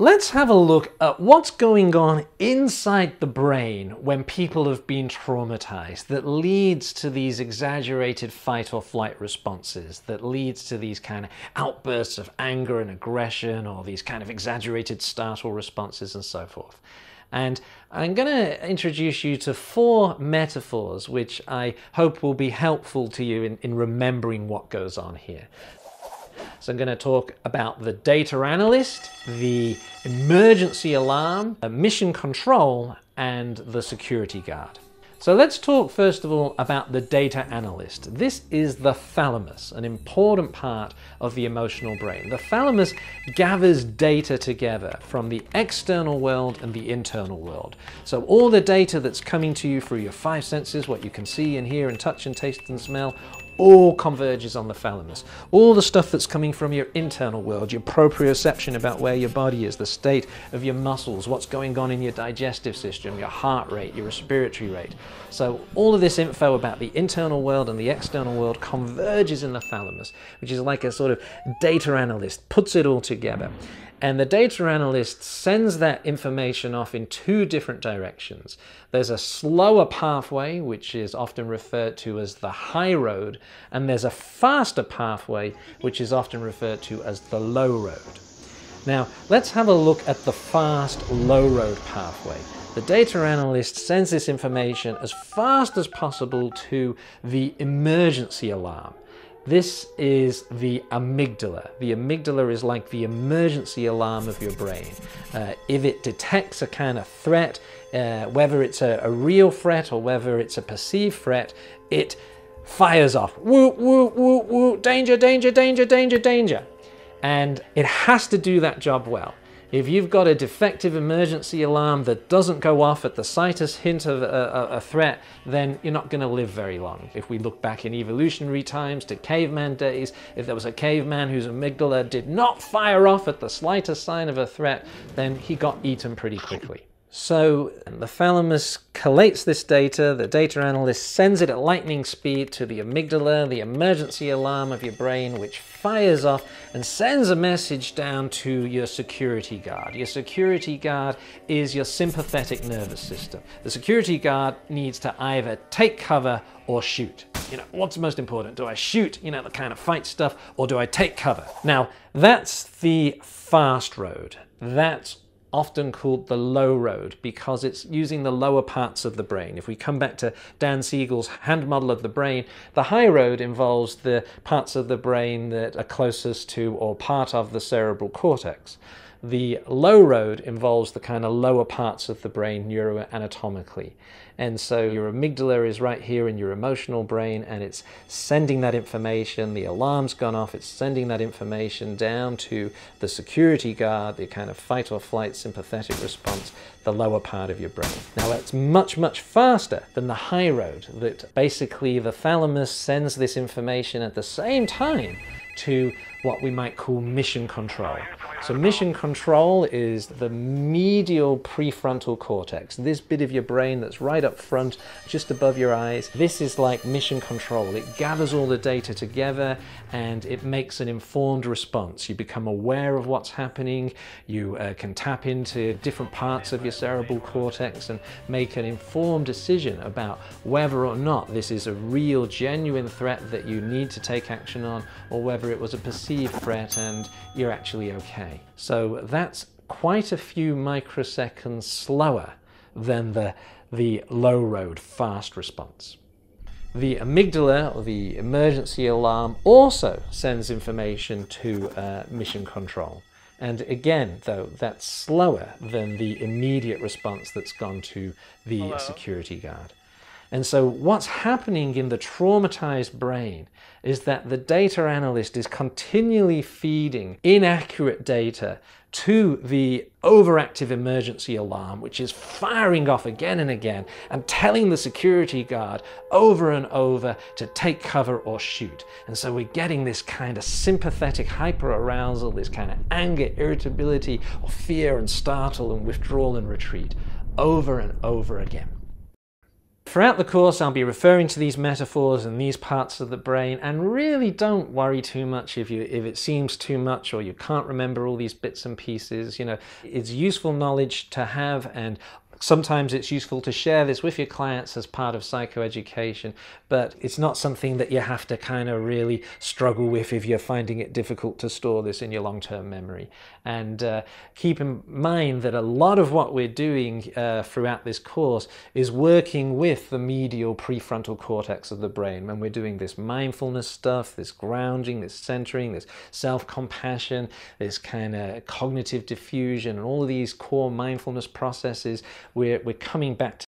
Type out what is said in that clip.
Let's have a look at what's going on inside the brain when people have been traumatized that leads to these exaggerated fight or flight responses, that leads to these kind of outbursts of anger and aggression, or these kind of exaggerated startle responses and so forth. And I'm going to introduce you to 4 metaphors which I hope will be helpful to you in remembering what goes on here. So I'm going to talk about the data analyst, the emergency alarm, mission control, and the security guard. So let's talk first of all about the data analyst. This is the thalamus, an important part of the emotional brain. The thalamus gathers data together from the external world and the internal world. So all the data that's coming to you through your 5 senses, what you can see and hear and touch and taste and smell, all converges on the thalamus. All the stuff that's coming from your internal world, your proprioception about where your body is, the state of your muscles, what's going on in your digestive system, your heart rate, your respiratory rate. So all of this info about the internal world and the external world converges in the thalamus, which is like a sort of data analyst, puts it all together. And the data analyst sends that information off in 2 different directions. There's a slower pathway, which is often referred to as the high road, and there's a faster pathway, which is often referred to as the low road. Now, let's have a look at the fast low road pathway. The data analyst sends this information as fast as possible to the emergency alarm. This is the amygdala. The amygdala is like the emergency alarm of your brain. If it detects a kind of threat, whether it's a real threat or whether it's a perceived threat, it fires off. Woo, woo, woo, woo, danger, danger, danger, danger, danger. And it has to do that job well. If you've got a defective emergency alarm that doesn't go off at the slightest hint of a threat, then you're not going to live very long. If we look back in evolutionary times to caveman days, if there was a caveman whose amygdala did not fire off at the slightest sign of a threat, then he got eaten pretty quickly. So the thalamus collates this data, the data analyst sends it at lightning speed to the amygdala, the emergency alarm of your brain, which fires off and sends a message down to your security guard. Your security guard is your sympathetic nervous system. The security guard needs to either take cover or shoot. You know, what's most important? Do I shoot, the kind of fight stuff, or do I take cover? Now, that's the fast road. That's often called the low road because it's using the lower parts of the brain. If we come back to Dan Siegel's hand model of the brain, the high road involves the parts of the brain that are closest to or part of the cerebral cortex. The low road involves the kind of lower parts of the brain neuroanatomically. And so your amygdala is right here in your emotional brain, and it's sending that information. The alarm's gone off, it's sending that information down to the security guard, the kind of fight or flight sympathetic response, the lower part of your brain. Now that's much, much faster than the high road, that basically the thalamus sends this information at the same time to what we might call mission control. So mission control is the medial prefrontal cortex, this bit of your brain that's right up front, just above your eyes. This is like mission control. It gathers all the data together and it makes an informed response. You become aware of what's happening. You can tap into different parts of your cerebral cortex and make an informed decision about whether or not this is a real, genuine threat that you need to take action on, or whether it was a perceived threat and you're actually okay. So that's quite a few microseconds slower than the low road fast response. The amygdala, or the emergency alarm, also sends information to mission control. And again, though, that's slower than the immediate response that's gone to the security guard. And so what's happening in the traumatized brain is that the data analyst is continually feeding inaccurate data to the overactive emergency alarm, which is firing off again and again and telling the security guard over and over to take cover or shoot. And so we're getting this kind of sympathetic hyperarousal, this kind of anger, irritability, or fear and startle and withdrawal and retreat over and over again. Throughout the course, I'll be referring to these metaphors and these parts of the brain, and really don't worry too much if it seems too much or you can't remember all these bits and pieces. You know, it's useful knowledge to have, and sometimes it's useful to share this with your clients as part of psychoeducation, but it's not something that you have to kind of really struggle with if you're finding it difficult to store this in your long-term memory. And keep in mind that a lot of what we're doing throughout this course is working with the medial prefrontal cortex of the brain when we're doing this mindfulness stuff, this grounding, this centering, this self-compassion, this kind of cognitive diffusion, and all of these core mindfulness processes. We're coming back to